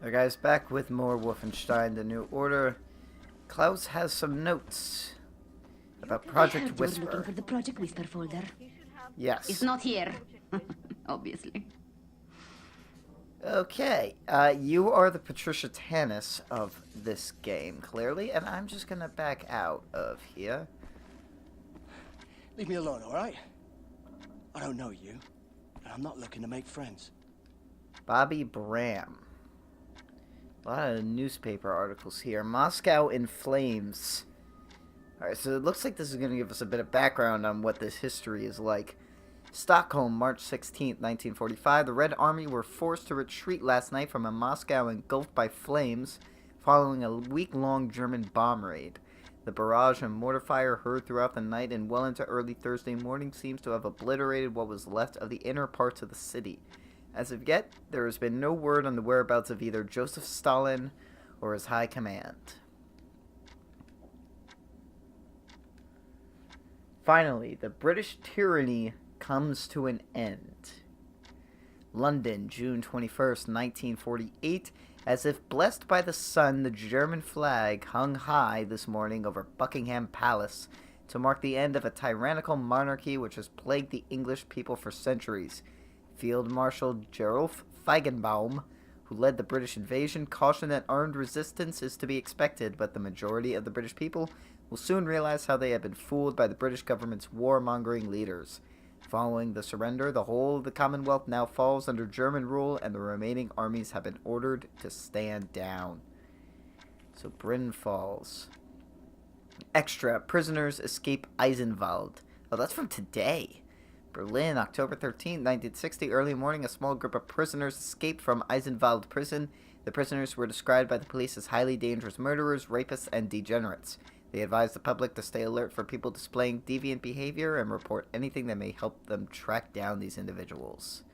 Alright guys, back with more Wolfenstein The New Order. Klaus has some notes about I Project heard you were looking Whisper. for the Project Whisper folder. It's Yes. not here. Obviously. Okay, you are the Patricia Tanis of this game, clearly, and I'm just gonna back out of here. Leave me alone, alright? I don't know you, and I'm not looking to make friends. Bobby Bram. A lot of newspaper articles here. Moscow in flames. Alright, so it looks like this is going to give us a bit of background on what this history is like. Stockholm, March 16th, 1945. The Red Army were forced to retreat last night from a Moscow engulfed by flames following a week-long German bomb raid. The barrage and mortar fire heard throughout the night and well into early Thursday morning seems to have obliterated what was left of the inner parts of the city. As of yet, there has been no word on the whereabouts of either Joseph Stalin or his high command. Finally, the British tyranny comes to an end. London, June 21st, 1948. As if blessed by the sun, the German flag hung high this morning over Buckingham Palace to mark the end of a tyrannical monarchy which has plagued the English people for centuries. Field Marshal Gerulf Feigenbaum, who led the British invasion, cautioned that armed resistance is to be expected, but the majority of the British people will soon realize how they have been fooled by the British government's warmongering leaders. Following the surrender, the whole of the Commonwealth now falls under German rule, and the remaining armies have been ordered to stand down. So Britain falls. Extra, prisoners escape Eisenwald. Oh, that's from today. Berlin, October 13, 1960. Early morning, a small group of prisoners escaped from Eisenwald prison. The prisoners were described by the police as highly dangerous murderers, rapists, and degenerates. They advised the public to stay alert for people displaying deviant behavior and report anything that may help them track down these individuals.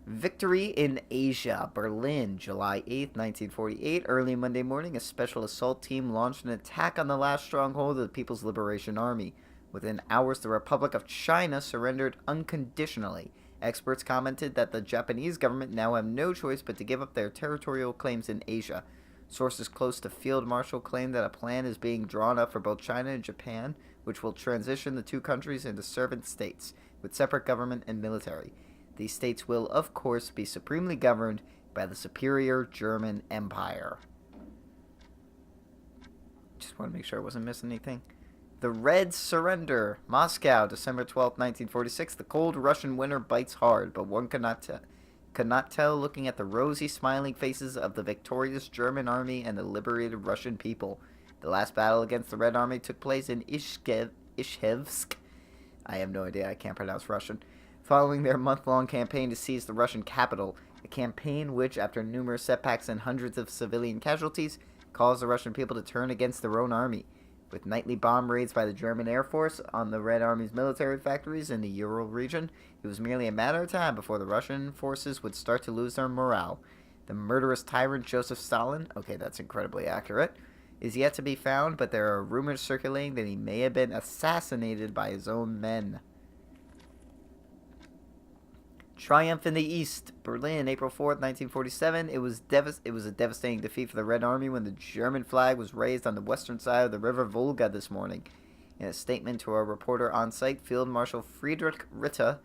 Victory in Asia, Berlin, July 8, 1948. Early Monday morning, a special assault team launched an attack on the last stronghold of the People's Liberation Army. Within hours, the Republic of China surrendered unconditionally. Experts commented that the Japanese government now have no choice but to give up their territorial claims in Asia. Sources close to Field Marshal claim that a plan is being drawn up for both China and Japan, which will transition the two countries into servant states, with separate government and military. These states will, of course, be supremely governed by the superior German Empire. Just want to make sure I wasn't missing anything. The Reds surrender. Moscow, December 12, 1946. The cold Russian winter bites hard, but one could not tell looking at the rosy, smiling faces of the victorious German army and the liberated Russian people. The last battle against the Red Army took place in Ishevsk. I have no idea, I can't pronounce Russian. Following their month-long campaign to seize the Russian capital, a campaign which, after numerous setbacks and hundreds of civilian casualties, caused the Russian people to turn against their own army. With nightly bomb raids by the German Air Force on the Red Army's military factories in the Ural region, it was merely a matter of time before the Russian forces would start to lose their morale. The murderous tyrant Joseph Stalin, okay, that's incredibly accurate, is yet to be found, but there are rumors circulating that he may have been assassinated by his own men. Triumph in the East, Berlin, April 4th, 1947. It was a devastating defeat for the Red Army when the German flag was raised on the western side of the river Volga this morning. In a statement to a reporter on site, Field Marshal Friedrich Ritter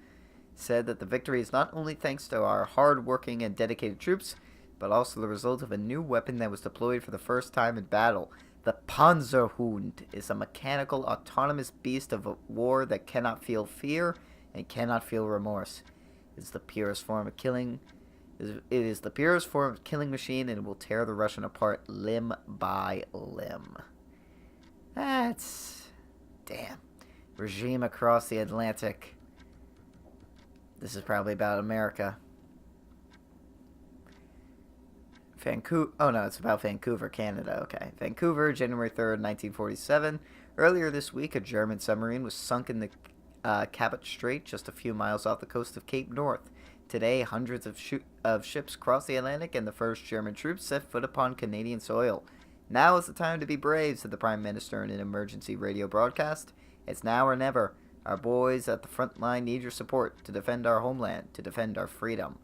said that the victory is not only thanks to our hard-working and dedicated troops, but also the result of a new weapon that was deployed for the first time in battle. The Panzerhund is a mechanical, autonomous beast of war that cannot feel fear and cannot feel remorse. It is the purest form of killing. It is the purest form of killing machine, and it will tear the Russian apart limb by limb. That's damn. Regime across the Atlantic. This is probably about America. Vancouver. Oh no, it's about Vancouver, Canada. Okay, Vancouver, January 3rd, 1947. Earlier this week, a German submarine was sunk in the Cabot Strait, just a few miles off the coast of Cape North. Today, hundreds of ships crossed the Atlantic, and the first German troops set foot upon Canadian soil. Now is the time to be brave, said the Prime Minister in an emergency radio broadcast. It's now or never. Our boys at the front line need your support to defend our homeland, to defend our freedom.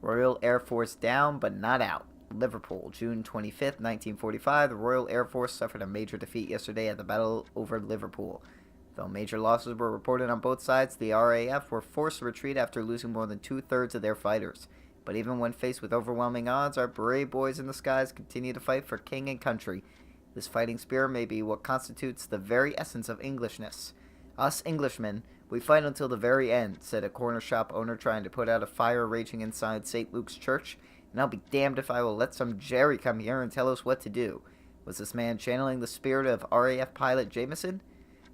Royal Air Force down, but not out. Liverpool, June 25th, 1945. The Royal Air Force suffered a major defeat yesterday at the battle over Liverpool. Though major losses were reported on both sides, the RAF were forced to retreat after losing more than two-thirds of their fighters. But even when faced with overwhelming odds, our brave boys in the skies continue to fight for king and country. This fighting spirit may be what constitutes the very essence of Englishness. Us Englishmen, we fight until the very end, said a corner shop owner trying to put out a fire raging inside St. Luke's Church, and I'll be damned if I will let some Jerry come here and tell us what to do. Was this man channeling the spirit of RAF pilot Jameson?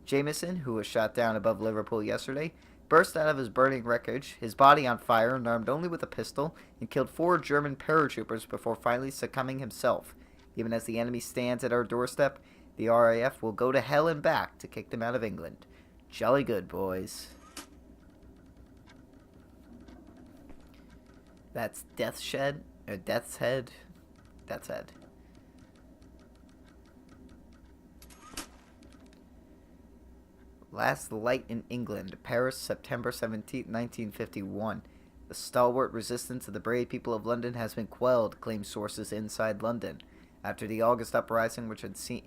Jameson, who was shot down above Liverpool yesterday, burst out of his burning wreckage, his body on fire and armed only with a pistol, and killed 4 German paratroopers before finally succumbing himself. Even as the enemy stands at our doorstep, the RAF will go to hell and back to kick them out of England. Jolly good, boys. That's Death's Head. Death's Head. Death's Head. Last light in England, Paris, September 17, 1951. The stalwart resistance of the brave people of London has been quelled, claim sources inside London. After the August uprising, which had seemed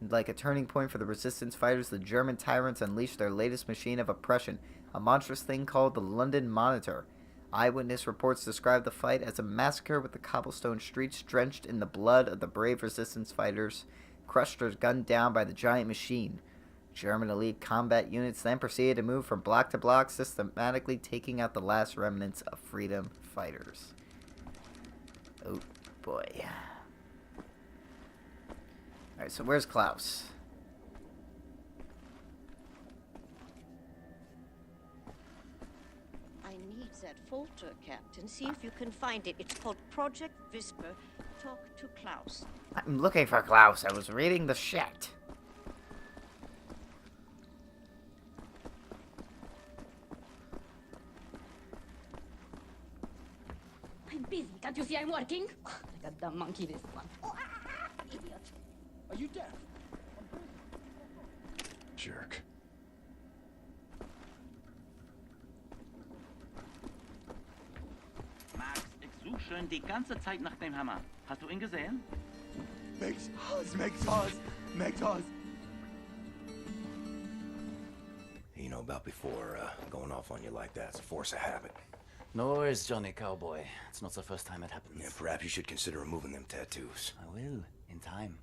like a turning point for the resistance fighters, the German tyrants unleashed their latest machine of oppression, a monstrous thing called the London Monitor. Eyewitness reports describe the fight as a massacre with the cobblestone streets drenched in the blood of the brave resistance fighters, crushed or gunned down by the giant machine. German elite combat units then proceeded to move from block to block, systematically taking out the last remnants of freedom fighters. Oh boy. Alright, so where's Klaus? I need that folder, Captain. See if you can find it. It's called Project Whisper. Talk to Klaus. I'm looking for Klaus. I was reading the shit. I'm busy. Can't you see I'm working? Like a dumb monkey, this one. Idiot. Are you deaf? Jerk. Max, ich suche schon die ganze Zeit nach dem Hammer. Hast du ihn gesehen? Makes Oz. You know about before going off on you like that's a force of habit. No worries, Johnny Cowboy. It's not the first time it happens. Yeah, perhaps you should consider removing them tattoos. I will, in time.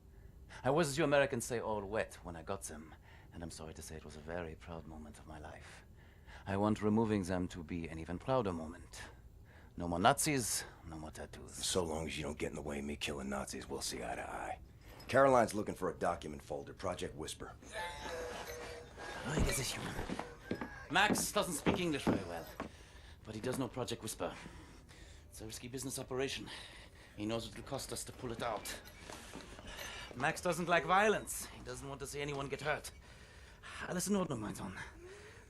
I was, as you Americans say, all wet when I got them, and I'm sorry to say it was a very proud moment of my life. I want removing them to be an even prouder moment. No more Nazis, no more tattoos. So long as you don't get in the way of me killing Nazis, we'll see eye to eye. Caroline's looking for a document folder, Project Whisper. Max doesn't speak English very well, but he does know Project Whisper. It's a risky business operation. He knows it will cost us to pull it out. Max doesn't like violence. He doesn't want to see anyone get hurt. Alles in Ordnung, mein Sohn.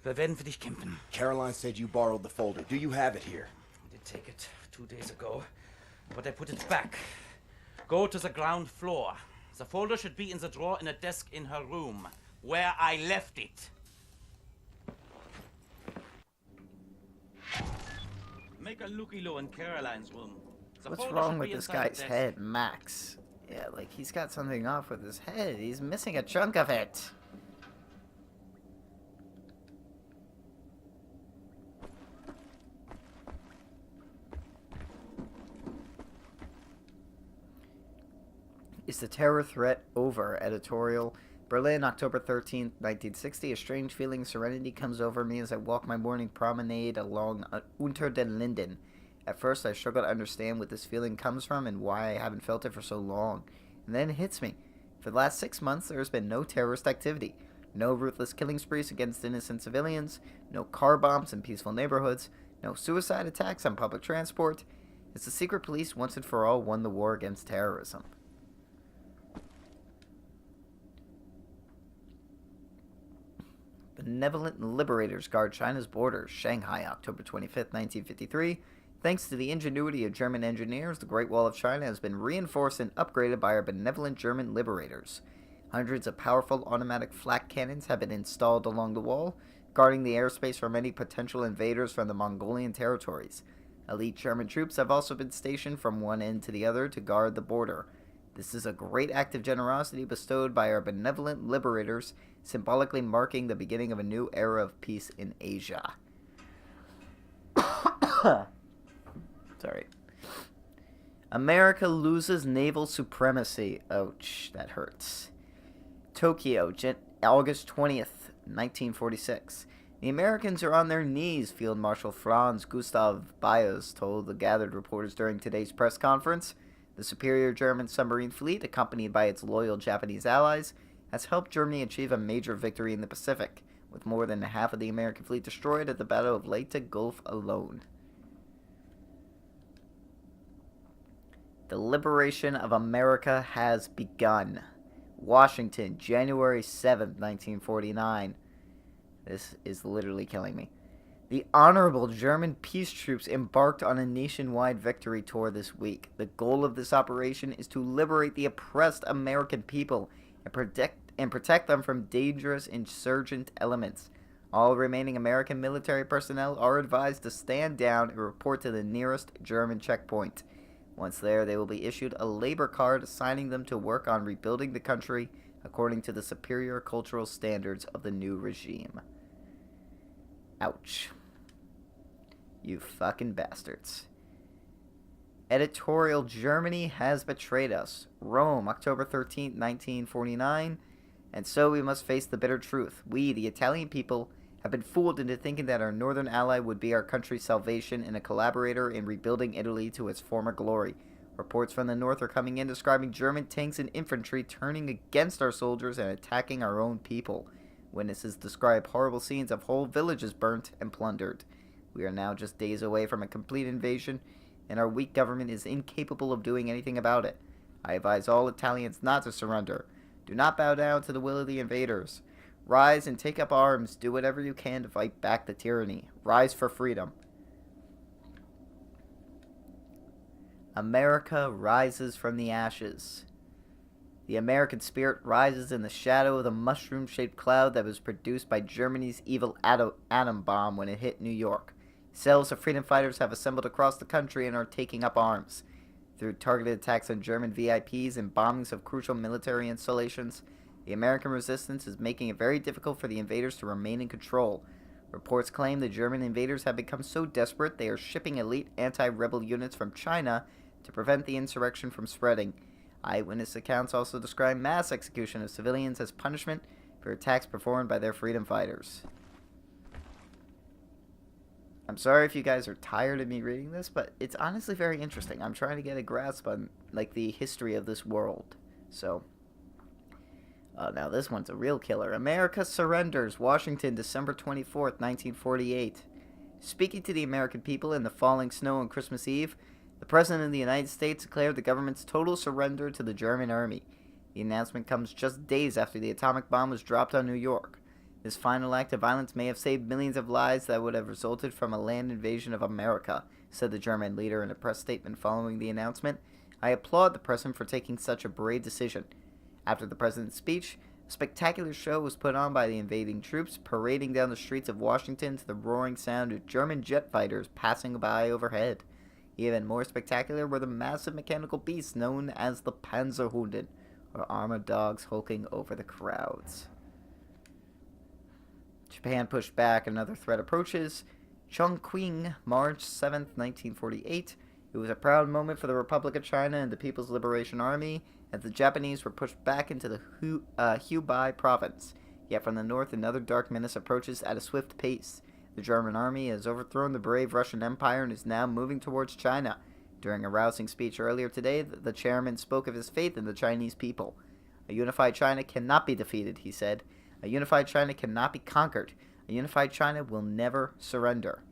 Wir werden für dich kämpfen. Caroline said you borrowed the folder. Do you have it here? I did take it 2 days ago, but I put it back. Go to the ground floor. The folder should be in the drawer in a desk in her room, where I left it. Make a looky-loo in Caroline's room. The What's folder wrong should with be this inside the guy's desk. head, Max? Yeah, like he's got something off with his head. He's missing a chunk of it. Is the terror threat over? Editorial. Berlin, October 13th, 1960. A strange feeling of serenity comes over me as I walk my morning promenade along Unter den Linden. At first, I struggle to understand what this feeling comes from and why I haven't felt it for so long. And then it hits me. For the last 6 months, there has been no terrorist activity. No ruthless killing sprees against innocent civilians. No car bombs in peaceful neighborhoods. No suicide attacks on public transport. It's the secret police once and for all won the war against terrorism. Benevolent liberators guard China's borders. Shanghai, October 25th, 1953. Thanks to the ingenuity of German engineers, the Great Wall of China has been reinforced and upgraded by our benevolent German liberators. Hundreds of powerful automatic flak cannons have been installed along the wall, guarding the airspace from any potential invaders from the Mongolian territories. Elite German troops have also been stationed from one end to the other to guard the border. This is a great act of generosity bestowed by our benevolent liberators, symbolically marking the beginning of a new era of peace in Asia. Sorry. America loses naval supremacy. Ouch, that hurts. Tokyo, August 20th, 1946. The Americans are on their knees, Field Marshal Franz Gustav Bios told the gathered reporters during today's press conference. The superior German submarine fleet, accompanied by its loyal Japanese allies, has helped Germany achieve a major victory in the Pacific, with more than half of the American fleet destroyed at the Battle of Leyte Gulf alone. The liberation of America has begun. Washington, January 7th, 1949. This is literally killing me. The honorable German peace troops embarked on a nationwide victory tour this week. The goal of this operation is to liberate the oppressed American people and protect them from dangerous insurgent elements. All remaining American military personnel are advised to stand down and report to the nearest German checkpoint. Once there, they will be issued a labor card assigning them to work on rebuilding the country according to the superior cultural standards of the new regime. Ouch. You fucking bastards. Editorial: Germany has betrayed us. Rome, October 13th, 1949. And so we must face the bitter truth. We, the Italian people, have been fooled into thinking that our northern ally would be our country's salvation and a collaborator in rebuilding Italy to its former glory. Reports from the north are coming in describing German tanks and infantry turning against our soldiers and attacking our own people. Witnesses describe horrible scenes of whole villages burnt and plundered. We are now just days away from a complete invasion, and our weak government is incapable of doing anything about it. I advise all Italians not to surrender. Do not bow down to the will of the invaders. Rise and take up arms. Do whatever you can to fight back the tyranny. Rise for freedom. America rises from the ashes. The American spirit rises in the shadow of the mushroom-shaped cloud that was produced by Germany's evil atom bomb when it hit New York. Cells of freedom fighters have assembled across the country and are taking up arms. Through targeted attacks on German VIPs and bombings of crucial military installations, the American resistance is making it very difficult for the invaders to remain in control. Reports claim the German invaders have become so desperate they are shipping elite anti-rebel units from China to prevent the insurrection from spreading. Eyewitness accounts also describe mass execution of civilians as punishment for attacks performed by their freedom fighters. I'm sorry if you guys are tired of me reading this, but it's honestly very interesting. I'm trying to get a grasp on, like, the history of this world. So, now this one's a real killer. America surrenders. Washington, December 24th, 1948. Speaking to the American people in the falling snow on Christmas Eve, the President of the United States declared the government's total surrender to the German army. The announcement comes just days after the atomic bomb was dropped on New York. This final act of violence may have saved millions of lives that would have resulted from a land invasion of America, said the German leader in a press statement following the announcement. I applaud the president for taking such a brave decision. After the president's speech, a spectacular show was put on by the invading troops, parading down the streets of Washington to the roaring sound of German jet fighters passing by overhead. Even more spectacular were the massive mechanical beasts known as the Panzerhunden, or armored dogs hulking over the crowds. Japan pushed back. Another threat approaches. Chongqing, March 7th, 1948. It was a proud moment for the Republic of China and the People's Liberation Army as the Japanese were pushed back into the Hubei province. Yet from the north, another dark menace approaches at a swift pace. The German army has overthrown the brave Russian Empire and is now moving towards China. During a rousing speech earlier today, the chairman spoke of his faith in the Chinese people. A unified China cannot be defeated, he said. A unified China cannot be conquered. A unified China will never surrender.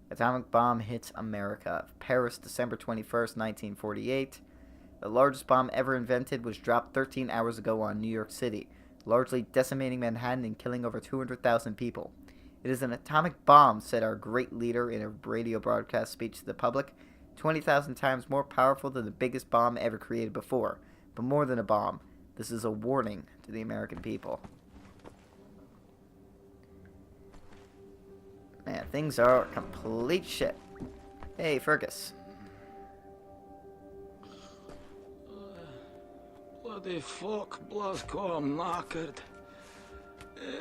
Atomic bomb hits America. Paris, December 21st, 1948. The largest bomb ever invented was dropped 13 hours ago on New York City, largely decimating Manhattan and killing over 200,000 people. It is an atomic bomb, said our great leader in a radio broadcast speech to the public, 20,000 times more powerful than the biggest bomb ever created before. But more than a bomb, this is a warning to the American people. Man, things are complete shit. Hey, Fergus. Bloody fuck, Blazkowicz, I'm knackered.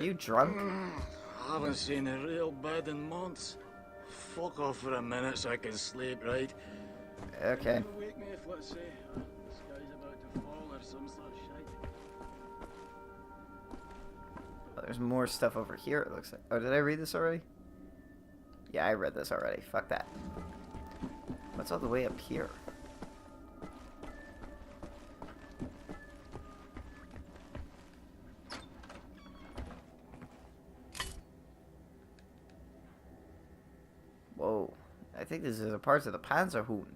You drunk? I haven't seen a real bed in months. Fuck off for a minute so I can sleep, right? Okay. Wake me if, let's say, the sky's about to fall or some sort of shite. Oh, there's more stuff over here, it looks like. Oh, did I read this already? Yeah, I read this already. Fuck that. What's all the way up here? Whoa. I think this is a part of the Panzerhund.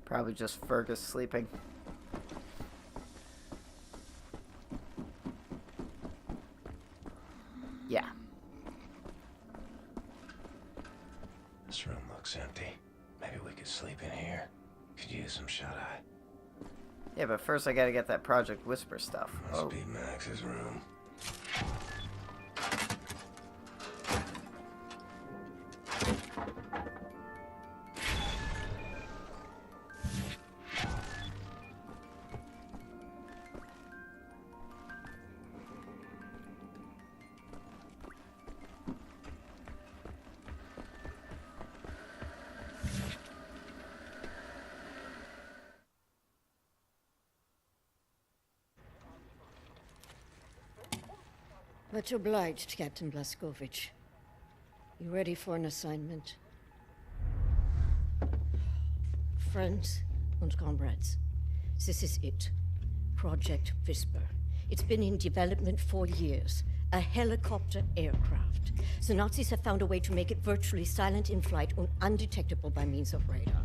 Probably just Fergus sleeping. Yeah. This room looks empty. Maybe we could sleep in here. Could use some shut-eye. Yeah, but first I gotta get that Project Whisper stuff. Must Oh. be Max's room. Much obliged, Captain Blazkowicz. You ready for an assignment? Friends and comrades, this is it. Project Whisper. It's been in development for years. A helicopter aircraft. The Nazis have found a way to make it virtually silent in flight and undetectable by means of radar.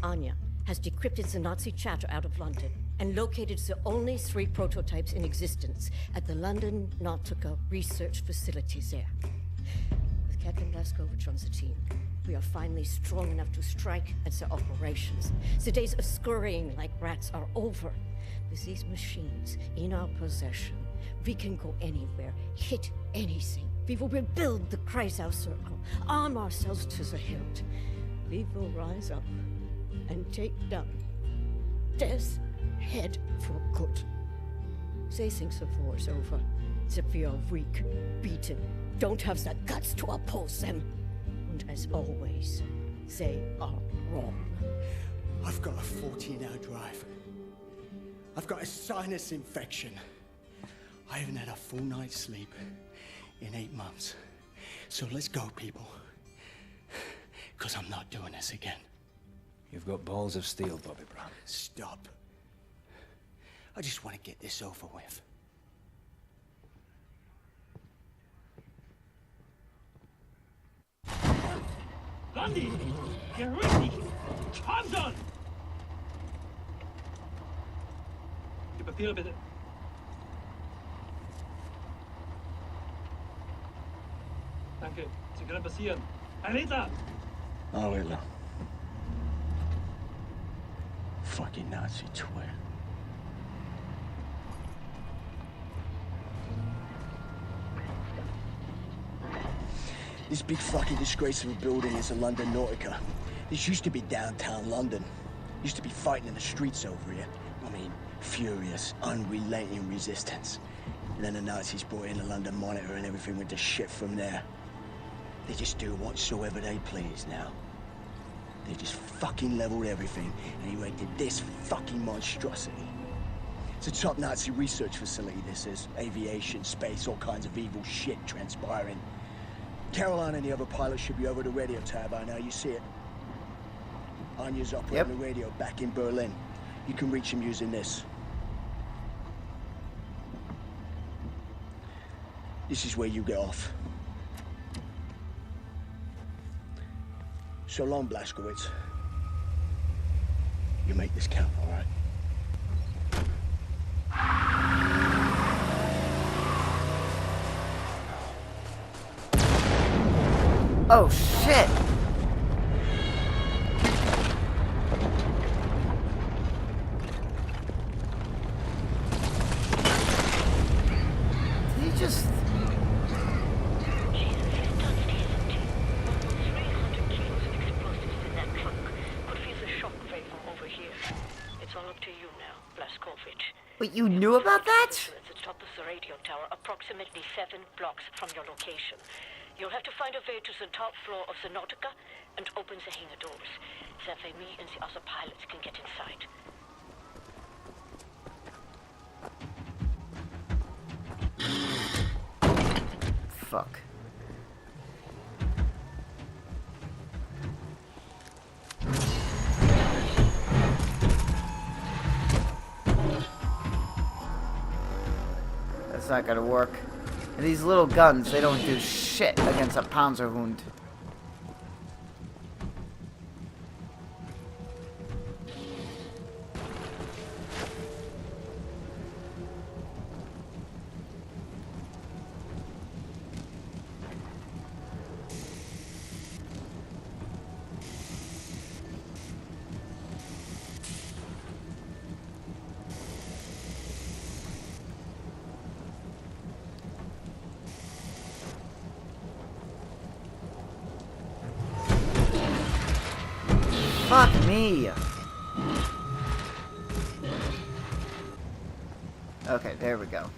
Anya has decrypted the Nazi chatter out of London and located the only 3 prototypes in existence at the London Nautica research facilities there. With Captain Blazkowicz on the team, we are finally strong enough to strike at the operations. The days of scurrying like rats are over. With these machines in our possession, we can go anywhere, hit anything. We will rebuild the Kreisau Circle, arm ourselves to the hilt. We will rise up and take down death's head for good. They think the war's over, that we are weak, beaten, don't have the guts to oppose them. And as always, they are wrong. I've got a 14-hour drive. I've got a sinus infection. I haven't had a full night's sleep in 8 months. So let's go, people. Because I'm not doing this again. You've got balls of steel, Bobby Brown. Stop. I just want to get this over with. Gandhi! Get ready! Hands on! Die Papiere bitte. Danke. Sie können passieren. Herr Hitler! Oh, Hitler. Fucking Nazi twit. This big fucking disgrace of a building is the London Nautica. This used to be downtown London. Used to be fighting in the streets over here. I mean, furious, unrelenting resistance. And then the Nazis brought in the London Monitor and everything went to shit from there. They just do whatsoever they please now. They just fucking leveled everything and erected this fucking monstrosity. It's a top Nazi research facility, this is. Aviation, space, all kinds of evil shit transpiring. Caroline and the other pilots should be over the radio tower by now, you see it. Anya's operating the radio back in Berlin. You can reach him using this. This is where you get off. So long, Blazkowicz. You make this count, all right? Oh shit! Did he just... It's all up to you now, Blazkowicz. Wait, you knew about that? At the top of the radio tower, approximately 7 blocks from your location. You'll have to find a way to the top floor of the Nautica and open the hangar doors. That way me and the other pilots can get inside. Fuck. That's not gonna work. And these little guns, they don't do shit against a Panzerhund. Fuck me! Okay, there we go.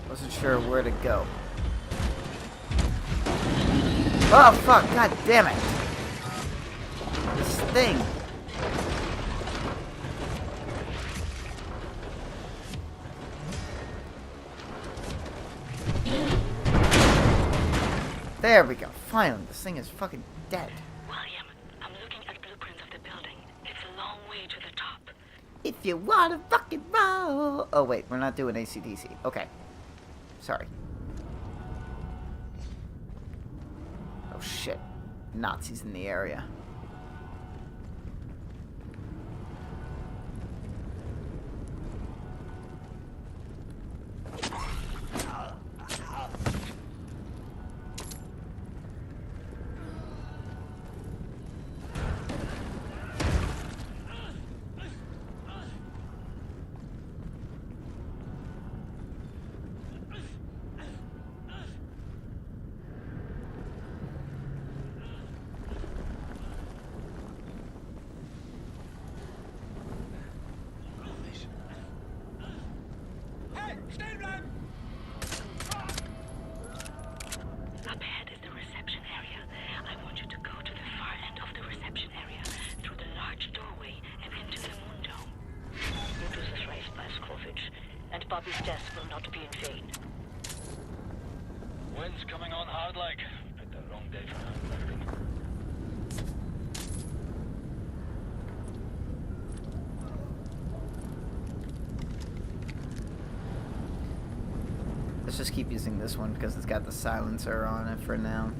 Wasn't sure where to go. Oh fuck, god damn it! This thing! There we go. Finally, this thing is fucking dead. William, I'm looking at blueprints of the building. It's a long way to the top. If you wanna fucking roll. Oh wait, we're not doing AC/DC. Okay. Sorry. Oh shit. Nazis in the area. Up ahead is the reception area. I want you to go to the far end of the reception area, through the large doorway and into the moon dome. You do this right, Blazkowicz, and Bobby's death will not be in vain. Wind's coming on hard like. Picked the wrong day for handbagging. Let's just keep using this one because it's got the silencer on it for now.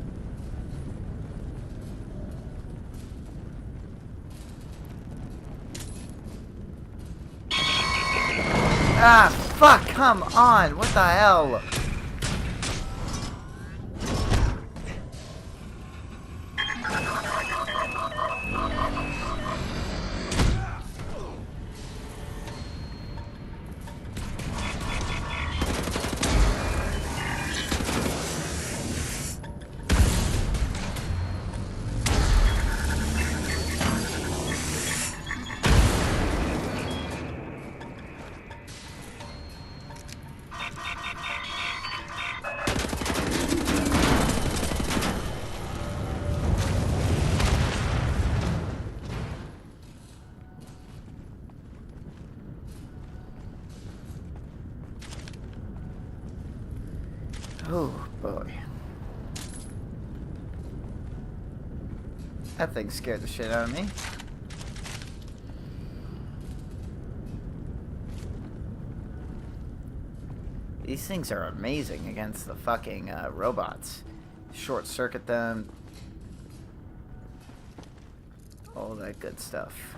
Ah, fuck, come on! What the hell? Oh boy. That thing scared the shit out of me. These things are amazing against the fucking robots. Short circuit them. All that good stuff.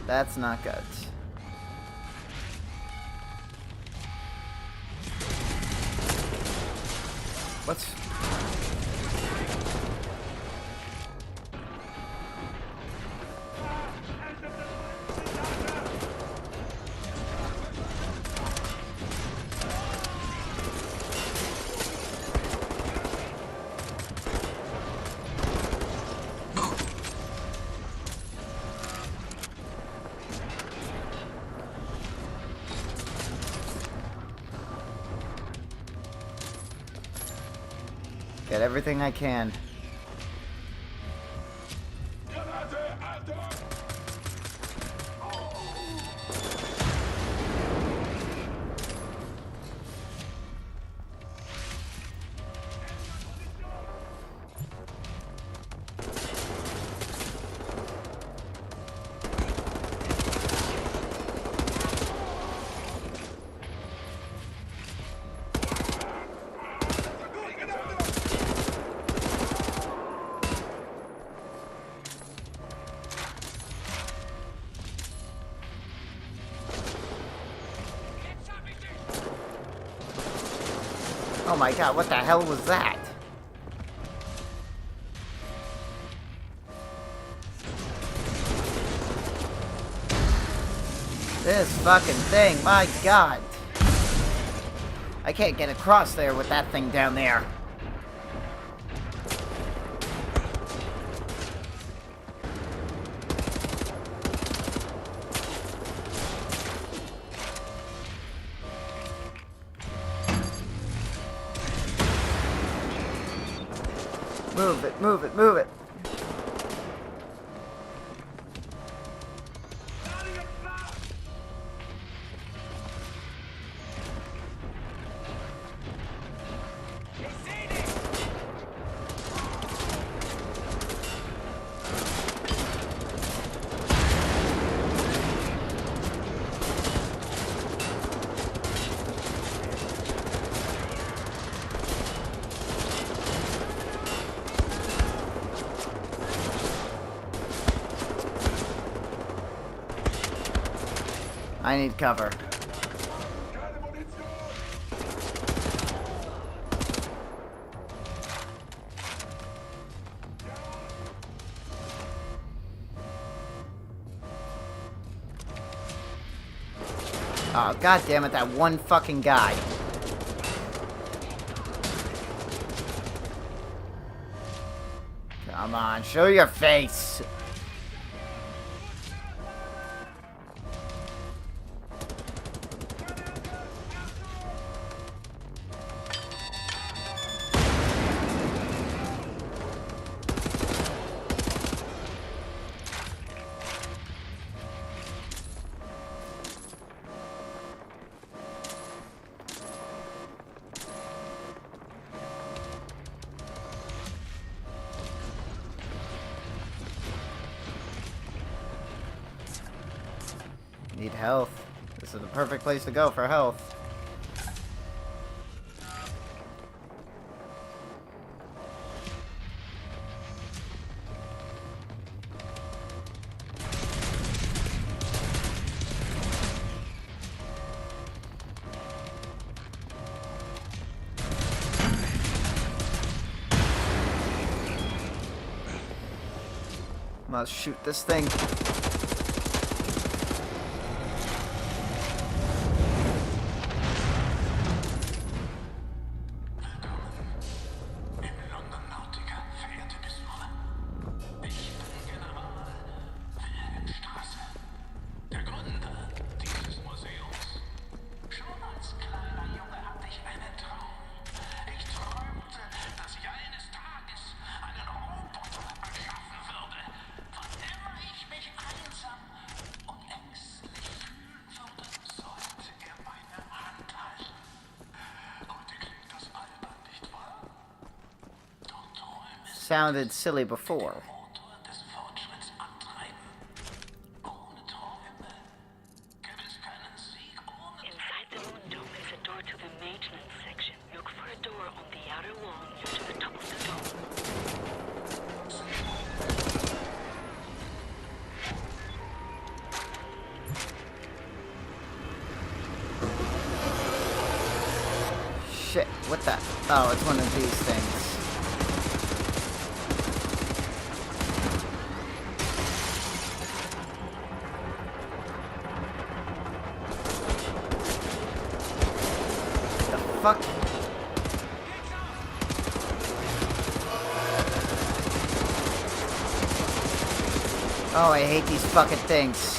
That's not good. What's... Get everything I can. Oh my god, what the hell was that? This fucking thing, my god. I can't get across there with that thing down there. Move it, move it, move it. I need cover. Oh, god damn it, that one fucking guy. Come on, show your face. Need health. This is the perfect place to go for health. Must shoot this thing. Sounded silly before. Inside the moon dome is a door to the maintenance section. Look for a door on the outer wall near to the top of the dome. What the? Oh, it's one of these things. The fuck? Oh, I hate these fucking things.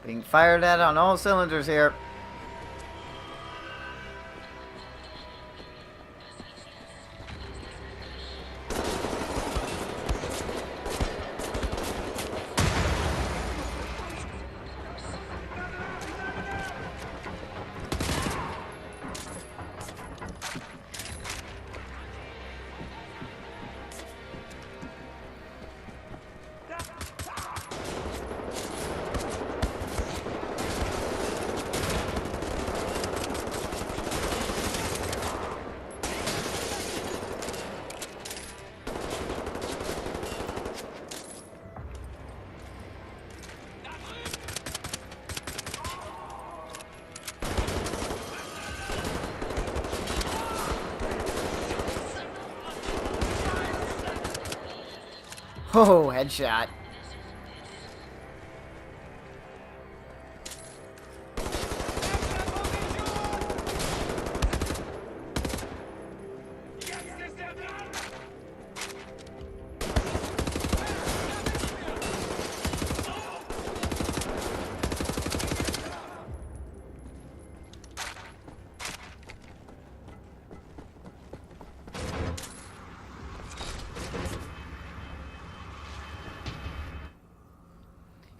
Being fired at on all cylinders here. Oh, headshot.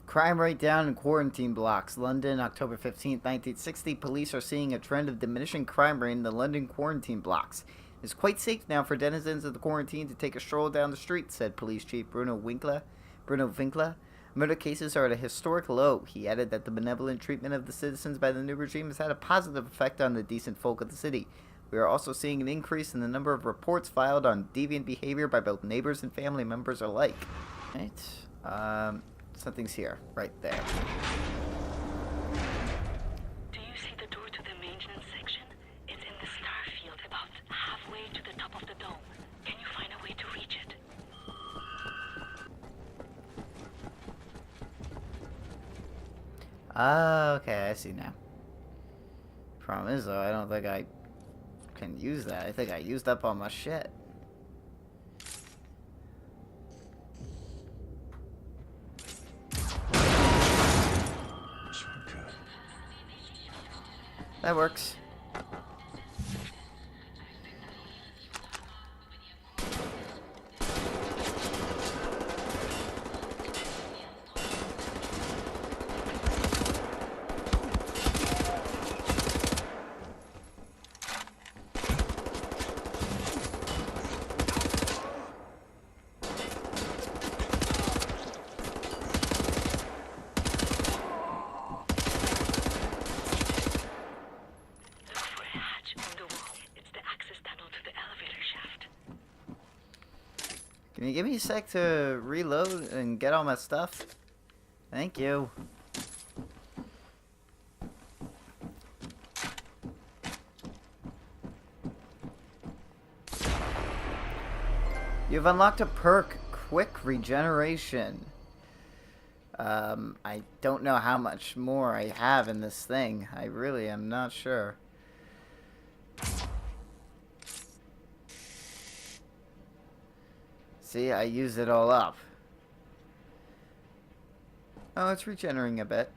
Crime rate down in quarantine blocks. London, October 15th, 1960. Police are seeing a trend of diminishing crime rate in the London quarantine blocks. It's quite safe now for denizens of the quarantine to take a stroll down the street, said Police Chief Bruno Winkler. Murder cases are at a historic low. He added that the benevolent treatment of the citizens by the new regime has had a positive effect on the decent folk of the city. We are also seeing an increase in the number of reports filed on deviant behavior by both neighbors and family members alike. Right. Something's here, right there. Do you see the door to the maintenance section? It's in the star field, about halfway to the top of the dome. Can you find a way to reach it? Okay, I see now. Problem is, though, I don't think I can use that. I think I used up all my shit. That works. Can you give me a sec to reload and get all my stuff? Thank you. You've unlocked a perk, Quick Regeneration. I don't know how much more I have in this thing. I really am not sure. See, I used it all up. Oh, it's regenerating a bit.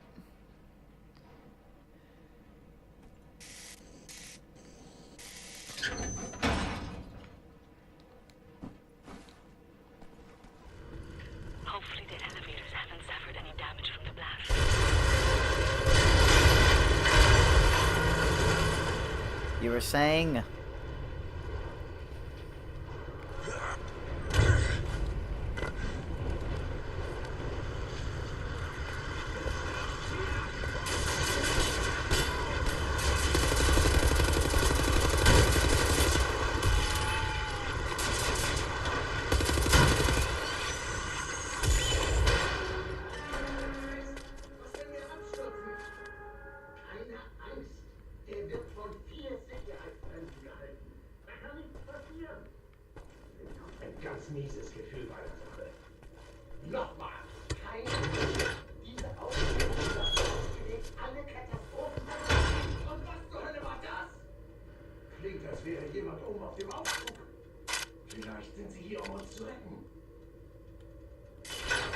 Hopefully the elevators haven't suffered any damage from the blast. You were saying?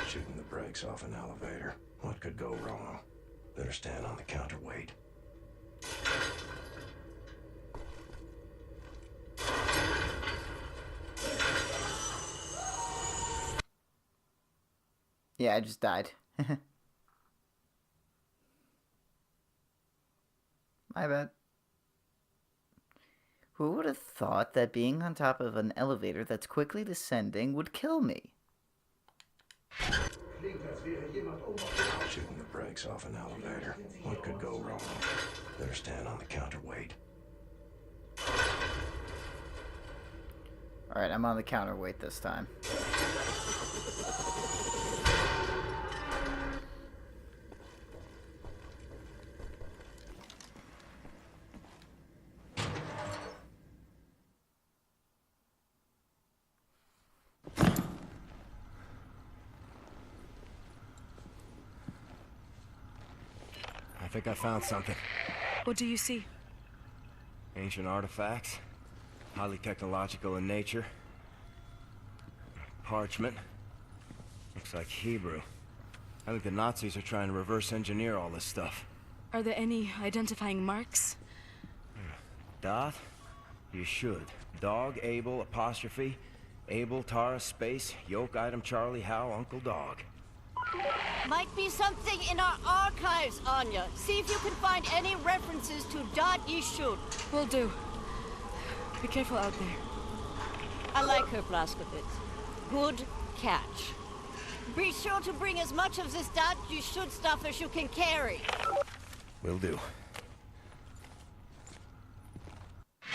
Shooting the brakes off an elevator. What could go wrong? Better stand on the counterweight. Yeah, I just died. My bad. Who would have thought that being on top of an elevator that's quickly descending would kill me? Shooting the brakes off an elevator. What could go wrong? Better stand on the counterweight. Alright, I'm on the counterweight this time. I think I found something. What do you see? Ancient artifacts. Highly technological in nature. Parchment. Looks like Hebrew. I think the Nazis are trying to reverse engineer all this stuff. Are there any identifying marks? Dot? You should. Dog, Abel, apostrophe. Abel, Tara, space, yoke, item, Charlie, Hal, Uncle Dog. Might be something in our archives, Anya. See if you can find any references to Dot Yishud. Will do. Be careful out there. I like her, Blazkowicz. Good catch. Be sure to bring as much of this Dot Yishud stuff as you can carry. Will do.